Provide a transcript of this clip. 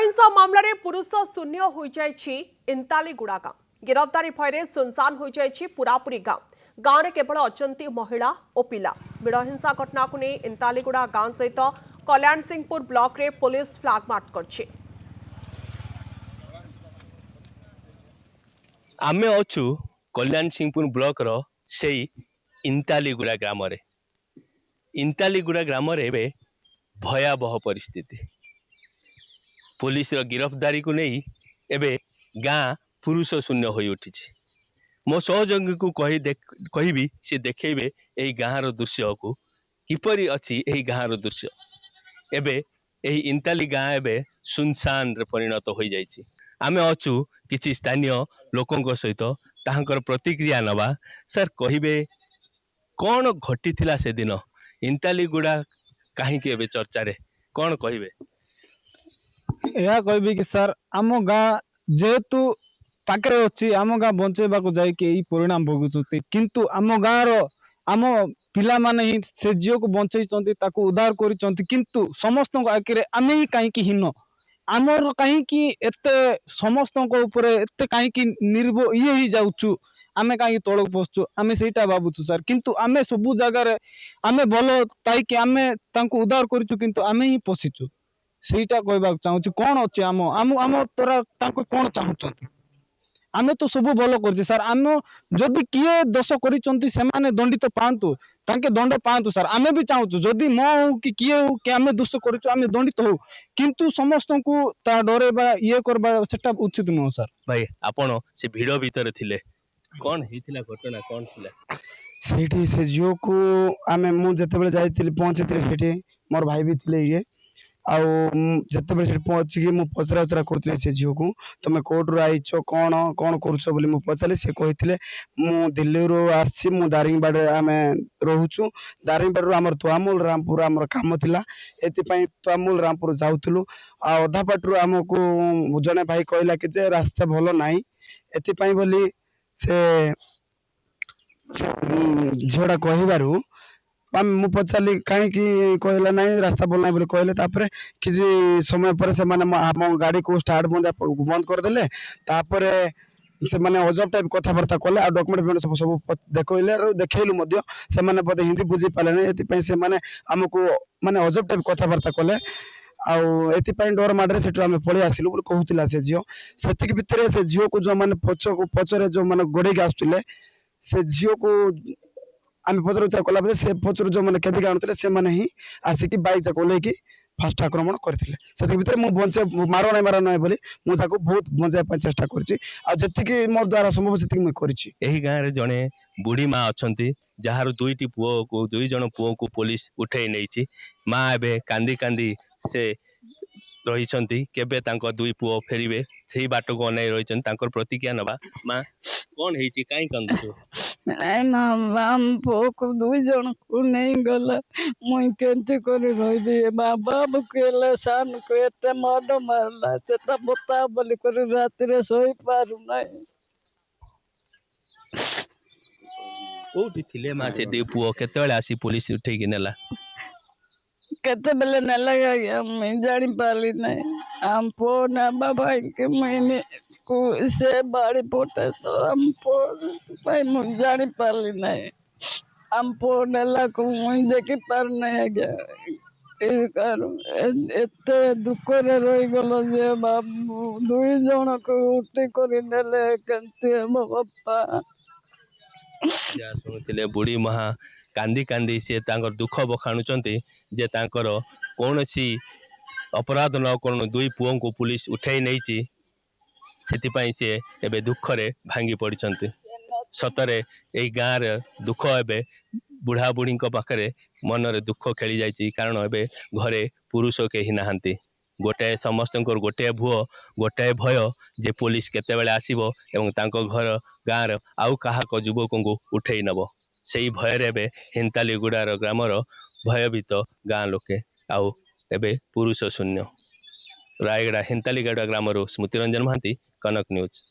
विड़हिंसा मामलें पुरुष शून्य हो इंतालीगुड़ा गाँ गिरफ्तारी भय सुनसान हो पूरापूरी गाँ गाँव में केवल अचंती महिला और पिला विड़हिंसा घटना को नहीं इंतालीगुड़ा गाँ सहित कल्याण सिंहपुर ब्लॉक रे पुलिस फ्लैग मार्च कर आमे अच्छु कल्याण सिंहपुर ब्लॉक रो से इंतालीगुड़ा ग्राम रे इंतालीगुड़ा ग्राम रे भयावह परिस्थिति पुलिस रो गिरफ्तारी को नहीं एबे गाँ पुरुष शून्य हो उठी मो सहयोगी को कहबी सी देखेबे यही गाँव रो दृश्य को किपरि अछि यही गाँव रो दृश्य एबे यही इंताली गाँ एबे सुनसान रे परिणत हो जाइछि आमे अच्छु किछि स्थानीय लोकों सहित ताहांकर प्रतिक्रिया नवा सर कहबे कौन घटी थिला से दिन इंतालीगुड़ा कहीं एबे चर्चा रे कौन कहबे या कहबी कि सर आम गाँ जेहेतु पाखे अच्छी आम गाँ बंचेबा जाकि परिणाम भोगुंट किंतु आम गाँव रो आम पिला माने ही से झील को बंचई ताकू उद्धार करिसंती किंतु समस्त आखिरे आमे ही कहीं हीन आमर कहीं एते समस्त एते कहीं निर्भर ये ही जाऊचु आमे कहीं तलक पशु आमे सेटा भावुचु सर किंतु आमे सबु जगार आमे भल ताइक आमे तांको उद्धार करिचु किंतु आमे ही पशिचु सेटा कहबा चाहूँ कौन अच्छे आम आम आम तोरा तांको कौन चाहूचंती आमे तो सब भल कर सर आम जदि किए दोष कर दंडित पातु तांके दंड पातु सर आमे भी चाहूँ जदि मो हो कि किए हो कि आमे दोष कर दंडित हो किंतु समस्त को ता डरेबा ये करबा सेटा उचित नुह सर भाई आपण से भिड़ भीतर थिले कौन हेतिला घटना कौन थिला सेठी से जियो को आमे मु जते बेले जाइतिली पहुंचीतिली सेठी मोर भाई भी थिले ये आउ जते बेले सेठी पहुंची कि मु पचरा उचरा करतिली से जियो को तमे कोर्ट रो आइचो कोन कोन करछो बोली मु पचाली से कहिथिले मु दिल्ली रो आछि मु दारिंगबाड़ आमे रहूछु दारिंगबाड़ रो हमर तुआमूल रामपुर हमर काम थिला एति पई तुआमूल रामपुर जाउतलु आ अधा पाटरू हमको जने भाई कहला कि जे रास्ता भलो नाही एति पई बोली से झोड़ा कहबारू मु पचाली कहीं कहला ना रास्ता बोल ना कहले किसी समय पर से माने गाड़ी को स्टार्ट बंद करदे से माने अजब टाइप कथबार्ता कले डॉक्यूमेंट सब सब देखले देखलु से माने बोधे हिंदी बुझी पाले ये से माने आमको माने अजब टाइप कथबार्ता कले आउ डर माडे से पलि आसिलु कहूला से झील से भितर से झील को जो मैंने पचरे जो मैंने गोड़े आसुले से झील को आम पचर उतर कला से पचर जो मैंने केदिक आणुले से मैंने ही आसिक बैक जाक ओल्लैकी फास्ट आक्रमण करते से मुझे बचे मार ना बोली मुझे बहुत बचाई चेष्टा कर मो द्वारा संभव से मुझे गाँव में जड़े बुढ़ी माँ अच्छा जार दुईटी पुओ को दुई जन पुओ को पुलिस उठे नहीं माँ एवं कांदी कांदी से रही केबे दुई पुओ फेरबे से बाट को अनाई रही प्रतिक्रिया नवा माँ कौन है कहीं कंदु नहीं माम पोक दुई जन को नहीं गला मुई केंते करे रही दिए बाबा केले सान को एते माडो मारला सेता बता बोली करे रात रे सोई पारु नहीं कोठी थिले मा से दे पुओ केतेले आसी पुलिस उठे कि नेला केते बेले नेला गया मैं जानी पाली नहीं हम पो ना बाबा के मैंने को से बाड़ी पोटे तो हम पो भाई मुझे जानी पाली नहीं हम पो नेला को मुझे देखी पार नहीं गया एते दुख रे रही गलो जे बाबू दुई जन को उठी करी नेले केंते बापा या सुनुथिले बुढ़ी महा कांदी कांदी से तांकर दुख बखाणुचंती जे तांकर कौनसी अपराध न करूँ दुई पुओं को पुलिस उठाई नहीं से सी एबे दुख रे भांगी पड़ती सतरे यही गाँव रे दुख एबे बुढ़ा बुढ़ी पाखे मन रे दुख खेली जाइए कारण एबे घरे पुरुष कहीं नहांती गोटे समस्त गोटे भुओ गोटे भय जे पुलिस केतेबेले आसीबो एवं तांको घर गाँव आउ काहाक युवकों को उठेई नब से भय रे हिंतालीगुड़ार ग्रामर भयभीत गाँ लोके आउ एबे पुरुष शून्य रायगड़ा हिंतालीगुड़ा ग्रामर स्मृतिरंजन महांती कनक न्यूज।